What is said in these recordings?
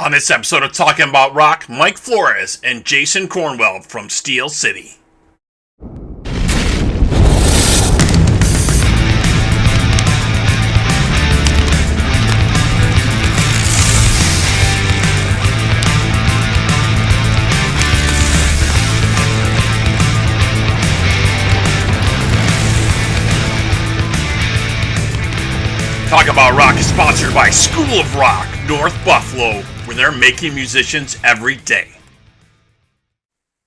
On this episode of Talking About Rock, Mike Floros and Jason Cornwell from SteelCity. Talk About Rock is sponsored by School of Rock, North Buffalo, where they're making musicians every day.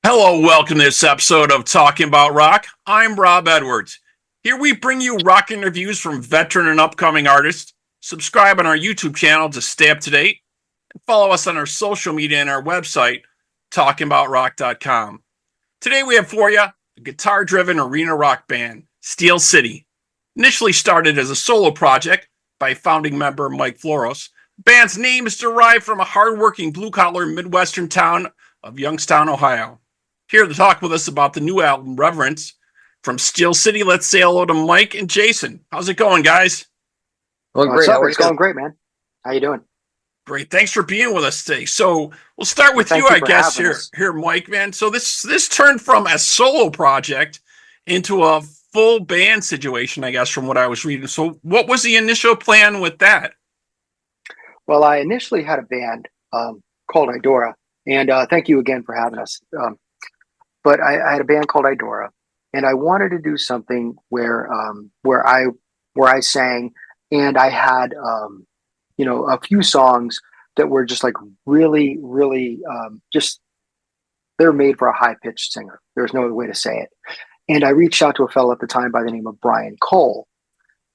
Hello, welcome to this episode of Talking About Rock. I'm Rob Edwards. Here we bring you rock interviews from veteran and upcoming artists. Subscribe on our YouTube channel to stay up to date, and follow us on our social media and our website, talkingaboutrock.com. Today we have for you a guitar-driven arena rock band, SteelCity. Initially started as a solo project by founding member Mike Floros, the band's name is derived from a hardworking blue-collar Midwestern town of Youngstown, Ohio. Here to talk with us about the new album, Reverence, from SteelCity, let's say hello to Mike and Jason. How's it going, guys? Going great. It's going great, man. How you doing? Great. Thanks for being with us today. So we'll start with you, I guess, here, Mike, man. So this turned from a solo project into a full band situation, I guess, from what I was reading. So what was the initial plan with that? Well, I initially had a band called Idora, and thank you again for having us. But I had a band called Idora, and I wanted to do something where I sang, and I had a few songs that were just like really, really just they're made for a high pitched singer. There's no other way to say it. And I reached out to a fellow at the time by the name of Brian Cole.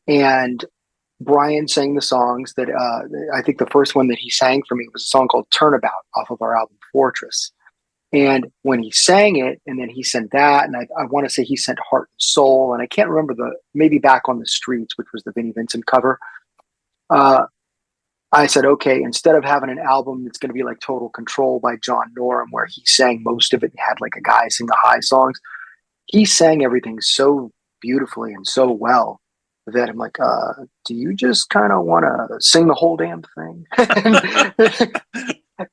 And Brian sang the songs that I think the first one that he sang for me was a song called Turnabout off of our album Fortress. And when he sang it, and then he sent that, and I want to say he sent Heart and Soul, and I can't remember maybe Back on the Streets, which was the Vinnie Vincent cover. I said, okay, instead of having an album that's going to be like Total Control by John Norum, where he sang most of it and had like a guy sing the high songs, he sang everything so beautifully and so well that I'm like, do you just kind of want to sing the whole damn thing?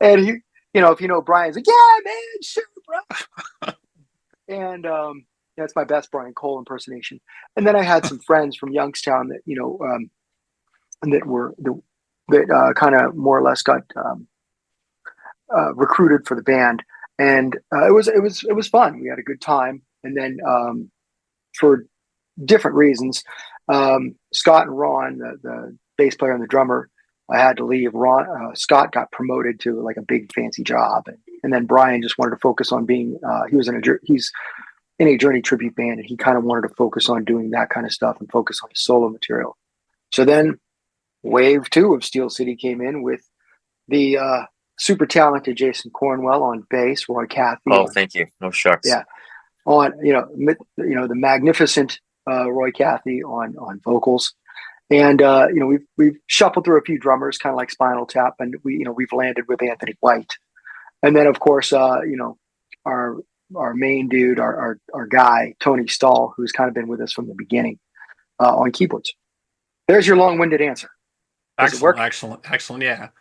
And he, if you know Brian's like, yeah, man, sure, bro. And that's my best Brian Cole impersonation. And then I had some friends from Youngstown that that kind of more or less got recruited for the band, and it was fun. We had a good time. And then for different reasons, Scott and Ron, the bass player and the drummer, I had to leave. Scott got promoted to like a big fancy job, and then Brian just wanted to focus on being. He's in a Journey tribute band, and he kind of wanted to focus on doing that kind of stuff and focus on his solo material. So then, wave 2 of SteelCity came in with the super talented Jason Cornwell on bass, Roy Cathy. Oh, thank you. No shucks. Yeah. On the magnificent Roy Cathy on vocals, and we've shuffled through a few drummers, kind of like Spinal Tap, and we've landed with Anthony White, and then of course our main dude, our guy Tony Stahl, who's kind of been with us from the beginning on keyboards. There's your long-winded answer. Does it work? Excellent. Yeah.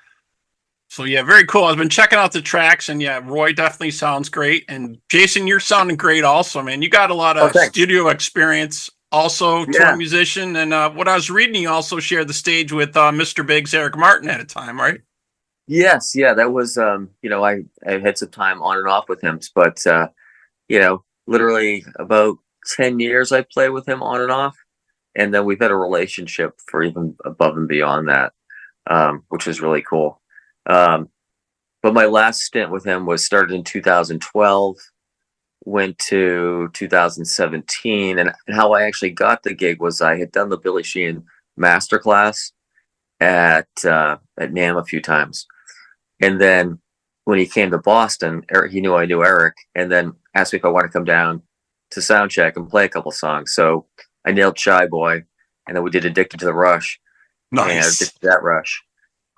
So yeah, very cool. I've been checking out the tracks, and yeah, Roy definitely sounds great. And Jason, you're sounding great also, man. You got a lot of studio experience, also touring musician. And what I was reading, you also shared the stage with Mr. Biggs, Eric Martin at a time, right? Yes, yeah, that was I had some time on and off with him, but literally about 10 years I played with him on and off, and then we've had a relationship for even above and beyond that, which is really cool. But my last stint with him was started in 2012, went to 2017, and how I actually got the gig was I had done the Billy Sheehan masterclass at NAMM a few times, and then when he came to Boston, he knew I knew Eric, and then asked me if I wanted to come down to soundcheck and play a couple songs. So I nailed Shy Boy, and then we did Addicted to the Rush. Nice. And Addicted to that Rush,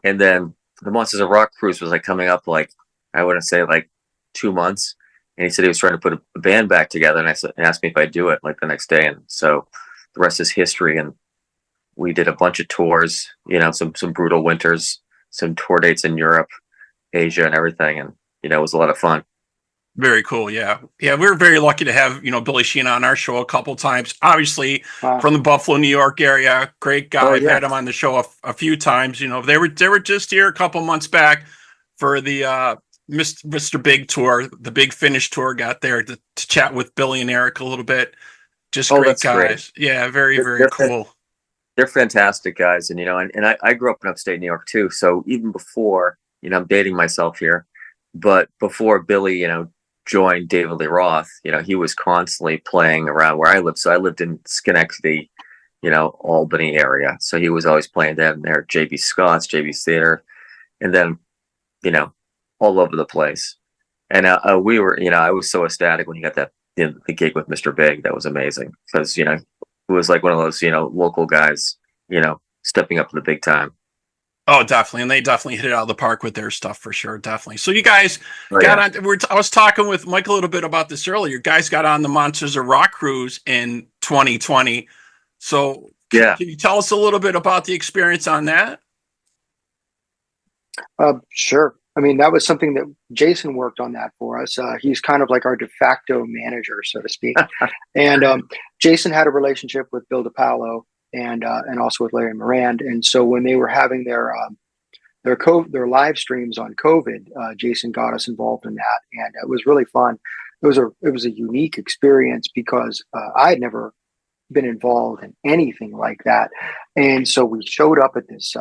and then the Monsters of Rock cruise was like coming up, like I wouldn't say like 2 months, and he said he was trying to put a band back together, and asked me if I'd do it like the next day, and so the rest is history. And we did a bunch of tours, some brutal winters, some tour dates in Europe, Asia and everything, and it was a lot of fun. Very cool. Yeah. Yeah. We were very lucky to have, Billy Sheehan on our show a couple times. Obviously Wow. from the Buffalo, New York area. Great guy. Oh I've yeah, had him on the show a few times. They were just here a couple months back for the Mr. Big tour, the Big Finish tour. Got there to chat with Billy and Eric a little bit. Just oh great that's great. guys. Yeah, very, They're, very they're, fan- cool. they're fantastic guys, and I grew up in upstate New York too. So even before, I'm dating myself here, but before Billy, joined David Lee Roth, he was constantly playing around where I lived. So I lived in Schenectady, Albany area. So he was always playing down there, JB Scott's, JB's Theater, and then, you know, all over the place. And we were, I was so ecstatic when he got the gig with Mr. Big. That was amazing because, it was like one of those, local guys, stepping up to the big time. Oh, definitely, and they definitely hit it out of the park with their stuff for sure. Definitely. So you guys Oh, got yeah. on. I was talking with Mike a little bit about this earlier. You guys got on the Monsters of Rock cruise in 2020. So Yeah. can you tell us a little bit about the experience on that? Sure. I mean, that was something that Jason worked on that for us. He's kind of like our de facto manager, so to speak. And Jason had a relationship with Bill DiPaolo and also with Larry Morand. And so when they were having their live streams on COVID, Jason got us involved in that, and it was really fun. It was a unique experience because I had never been involved in anything like that, and so we showed up at this.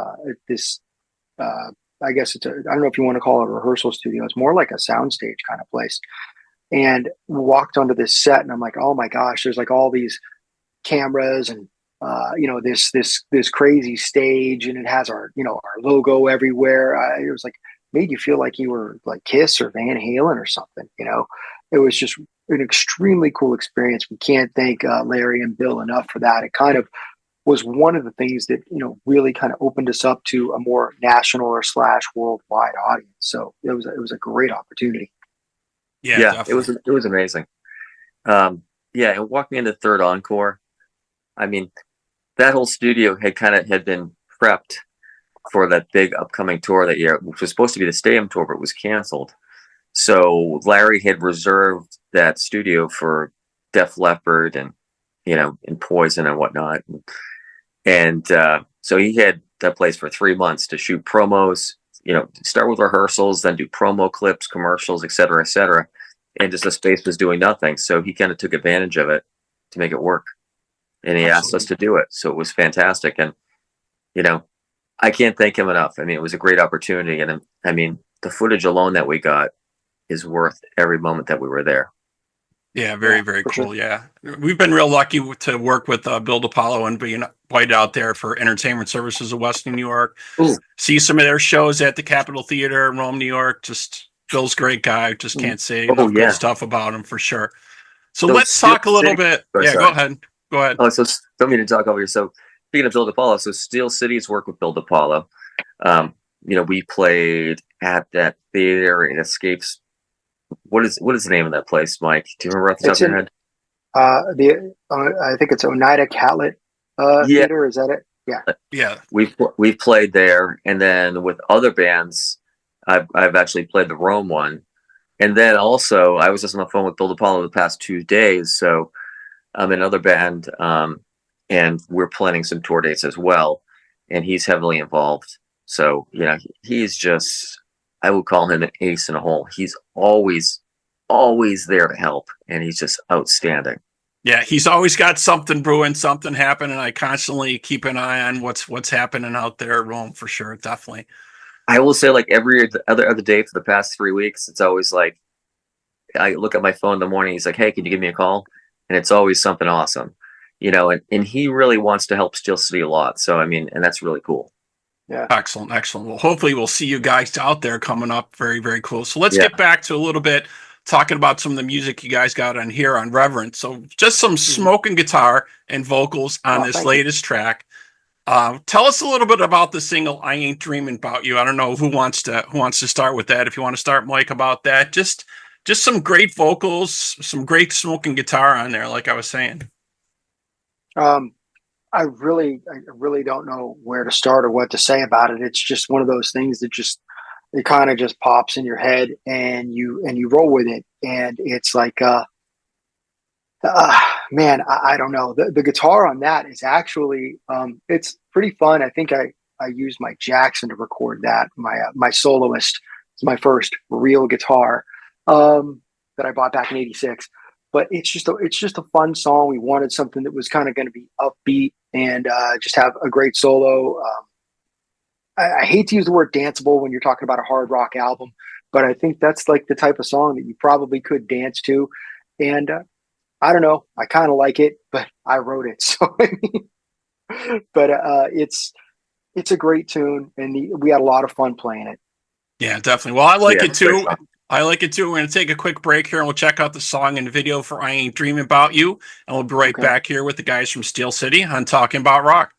I guess I don't know if you want to call it a rehearsal studio. It's more like a soundstage kind of place. And we walked onto this set, and I'm like, oh my gosh, there's like all these cameras and this crazy stage, and it has our logo everywhere. It was like made you feel like you were like Kiss or Van Halen or something. It was just an extremely cool experience. We can't thank Larry and Bill enough for that. It kind of was one of the things that really kind of opened us up to a more national or slash worldwide audience. So it was a great opportunity. Yeah, Yeah. It was, definitely. it was amazing. Yeah. And walking into Third Encore, I mean, that whole studio had been prepped for that big upcoming tour that year, which was supposed to be the stadium tour, but it was canceled. So Larry had reserved that studio for Def Leppard and Poison and whatnot. And so he had that place for 3 months to shoot promos, start with rehearsals, then do promo clips, commercials, et cetera, et cetera. And just the space was doing nothing. So he kind of took advantage of it to make it work. And he asked us Absolutely. to do it. So it was fantastic. And, I can't thank him enough. I mean, it was a great opportunity. And I mean, the footage alone that we got is worth every moment that we were there. Yeah, Yeah, very, very for sure. cool. Yeah. We've been real lucky to work with Bill DiPaolo and being invited out there for entertainment services of Western New York. Ooh. See some of their shows at the Capitol Theater in Rome, New York. Just Bill's a great guy. Just can't say Oh, enough good yeah. stuff about him for sure. So So let's Steel talk a little City. bit. Oh, Yeah, go sorry. ahead. Go ahead. Oh, so don't mean to talk over you. So speaking of Bill DiPaolo, so Steel City's work with Bill DiPaolo. We played at that theater. It escapes. What is the name of that place, Mike? Do you remember off the top It's of your in head? I think it's Oneida Catlett Yeah, Theater. Is that it? Yeah. Yeah. we've played there, and then with other bands, I've actually played the Rome one, and then also I was just on the phone with Bill DiPaolo the past 2 days. So I'm in another band, and we're planning some tour dates as well, and he's heavily involved. So he's just, I would call him an ace in a hole. He's always there to help, and he's just outstanding. Yeah, he's always got something brewing, something happening. I constantly keep an eye on what's happening out there at Rome for sure. Definitely. I will say, like every other day for the past 3 weeks, it's always like I look at my phone in the morning. He's like, "Hey, can you give me a call?" And it's always something awesome, And he really wants to help Steel City a lot. So I mean, and that's really cool. Yeah. Excellent, excellent. Well, hopefully we'll see you guys out there coming up. Very, very cool. So let's Yeah. get back to a little bit talking about some of the music you guys got on here on Reverence. So just some Mhm. smoking guitar and vocals on Oh, this thank you. latest track. Tell us a little bit about the single "I Ain't Dreaming About You." I don't know who wants to start with that. If you want to start, Mike, about that, just some great vocals, some great smoking guitar on there, like I was saying. Um, I really don't know where to start or what to say about it. It's just one of those things that just it kind of just pops in your head and you roll with it. And it's like, man, I don't know. The guitar on that is actually, it's pretty fun. I think I used my Jackson to record that. My soloist is my first real guitar, that I bought back in '86. But it's just a fun song. We wanted something that was kind of going to be upbeat and just have a great solo. I hate to use the word danceable when you're talking about a hard rock album, but I think that's like the type of song that you probably could dance to. And I don't know, I kind of like it, but I wrote it, so I mean, but it's a great tune, and we had a lot of fun playing it. Yeah, definitely. Well, I like Yeah, it too. I like it too. We're going to take a quick break here and we'll check out the song and the video for I Ain't Dreaming About You. And we'll be right back here with the guys from Steel City on Talking About Rock.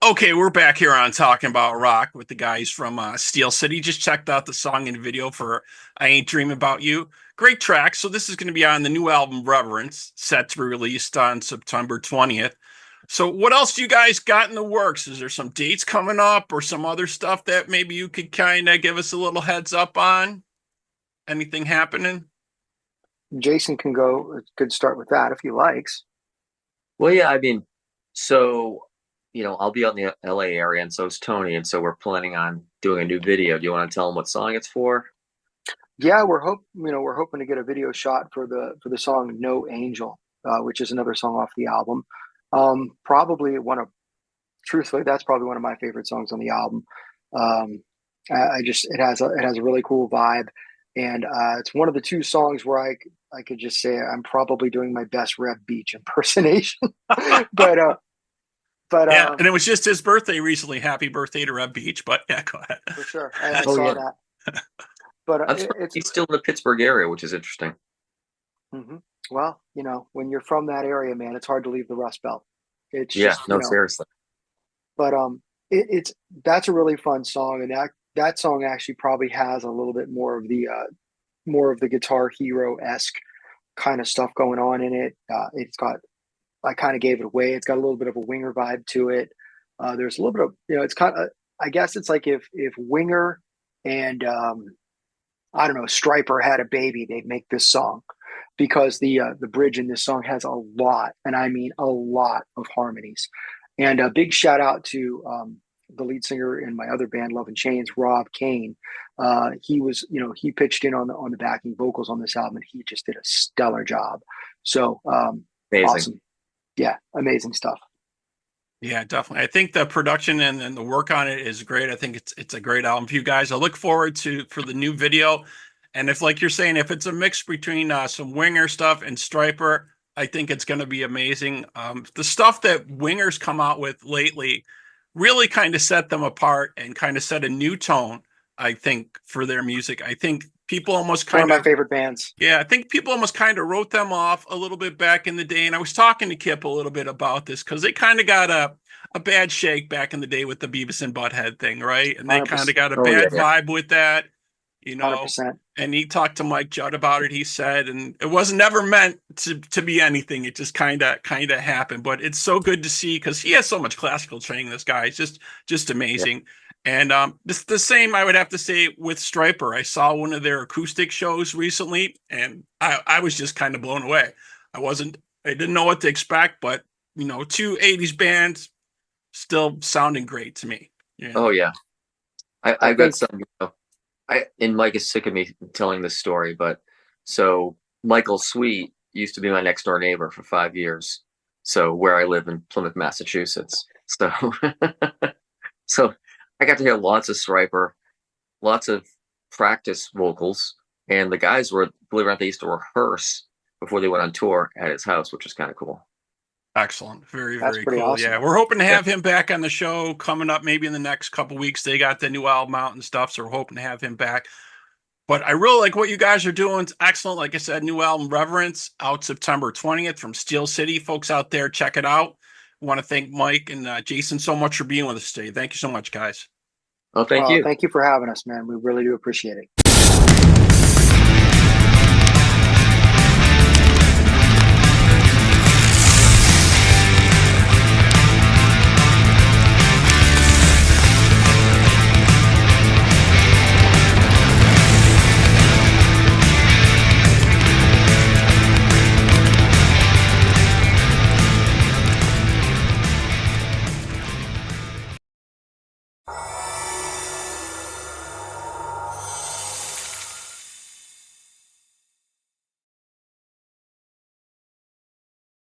Okay, we're back here on Talking About Rock with the guys from Steel City. Just checked out the song and video for I Ain't Dreaming About You. Great track. So this is going to be on the new album Reverence, set to be released on September 20th. So what else do you guys got in the works? Is there some dates coming up or some other stuff that maybe you could kind of give us a little heads up on? Anything happening? Jason could start with that if he likes. Well, yeah, I mean, so I'll be out in the LA area, and so is Tony, and so we're planning on doing a new video. Do you want to tell him what song it's for? Yeah, we're hoping to get a video shot for the song "No Angel," which is another song off the album. Probably truthfully, that's probably one of my favorite songs on the album. I just it has a really cool vibe, and it's one of the two songs where I could just say I'm probably doing my best Reb Beach impersonation, but Yeah, and it was just his birthday recently. Happy birthday to Reb Beach. But yeah, go ahead. for sure, I saw that. But I'm surprised he's still in the Pittsburgh area, which is interesting. Mm-hmm. Well, when you're from that area, man, it's hard to leave the Rust Belt. It's Yeah, just, no, seriously. but that's a really fun song, and that song actually probably has a little bit more of the Guitar Hero-esque kind of stuff going on in it. I kind of gave it away. It's got a little bit of a Winger vibe to it. There's a little bit of, it's kind of, I guess it's like if Winger and I don't know, Striper had a baby, they'd make this song, because the bridge in this song has a lot, and I mean a lot of harmonies. And a big shout out to the lead singer in my other band, Love and Chains, Rob Kane. He pitched in on the backing vocals on this album, and he just did a stellar job. So Amazing. awesome. Yeah, amazing stuff. Yeah, definitely. I think the production and the work on it is great. I think it's a great album for you guys. I look forward for the new video. And if, like you're saying, if it's a mix between some Winger stuff and Striper, I think it's going to be amazing. The stuff that Wingers come out with lately really kind of set them apart and kind of set a new tone, I think, for their music. I think people almost kind One of my favorite bands. Yeah, I think people almost kind of wrote them off a little bit back in the day. And I was talking to Kip a little bit about this because they kind of got a bad shake back in the day with the Beavis and Butthead thing, right? And they kind of got a bad vibe with that, 100%. And he talked to Mike Judd about it, he said, and it was never meant to be anything. It just kind of happened. But it's so good to see because he has so much classical training, this guy. It's just amazing. Yeah. And this the same I would have to say with Striper. I saw one of their acoustic shows recently, and I was just kind of blown away. I didn't know what to expect, but two 80s bands still sounding great to me. Oh yeah. I've got some, and Mike is sick of me telling this story, but so Michael Sweet used to be my next door neighbor for 5 years. So where I live in Plymouth, Massachusetts. So, so I got to hear lots of Striper, lots of practice vocals, and the guys believe it or not, they used to rehearse before they went on tour at his house, which is kind of cool. Excellent. Very, very cool. Awesome. Yeah. We're hoping to have him back on the show coming up maybe in the next couple weeks. They got the new album out and stuff, so we're hoping to have him back. But I really like what you guys are doing. It's excellent. Like I said, new album Reverence out September 20th from Steel City. Folks out there, check it out. I want to thank Mike and Jason so much for being with us today. Thank you so much, guys. Oh, thank you. Thank you for having us, man. We really do appreciate it.